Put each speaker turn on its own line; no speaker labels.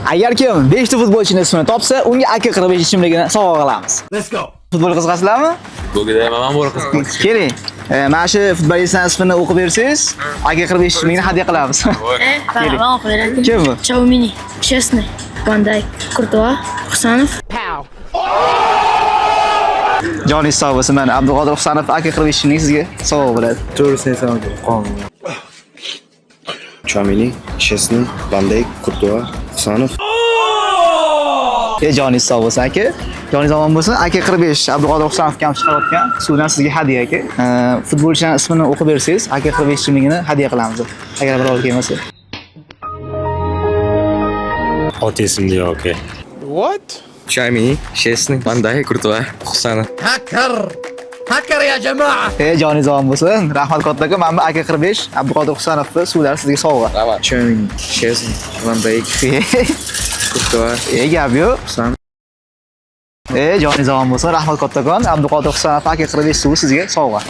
Agar kim 5 ta futbolchining ismini topsa, unga AK-45 ichimligini sovg'a qilamiz.
Let's go.
Futbol qiziqasizlarmi?
Bugün hemen bu arada.
Keling. Mana shu futbolchining ismini o'qib bersangiz, AK-45 ichimligini hadya qilamiz.
Ben o'qib beraman.
Kim bu?
Xiaomini, Chesney, Van Dijk, Courtois, Husanov.
Johnny sog' bo'lsin. Mana Abduqodir Husanov AK-45 ichimlik sizga sovg'a bo'ladi.
To'g'risini aytsam, qonun. Chouamini, Chesney, Van Dijk, Courtois, Husanov.
Johnny sog' bo'lsin aka. Johnny zamon bo'lsin. AK-45 Abduqodir Husanovga ham chiqarayotgan. Suvdan sizga hadya aka. Futbolchining ismini o'qib bersangiz, AK-45 ichimligini hadya qilamiz. Agar birov kelmasa.
Ot esimda yo'q, aka.
What?
Chouamini, Chesney, Van Dijk, Courtois, Husanov.
Hacker ya jamoa.
Johnny zamon bo'lsin. Rahmat kattaga. Mana bu AK-45 Abduqodir Husanovga suvlar sizga sovg'a.
Rahmat.
Chouamini, Chesney, Van Dijk, Courtois,
Gap yo'q.
Husanov.
Johnny zamon bo'lsin. Rahmat kattakon. Abduqodir Husanov AK-45 suvi sizga sovg'a.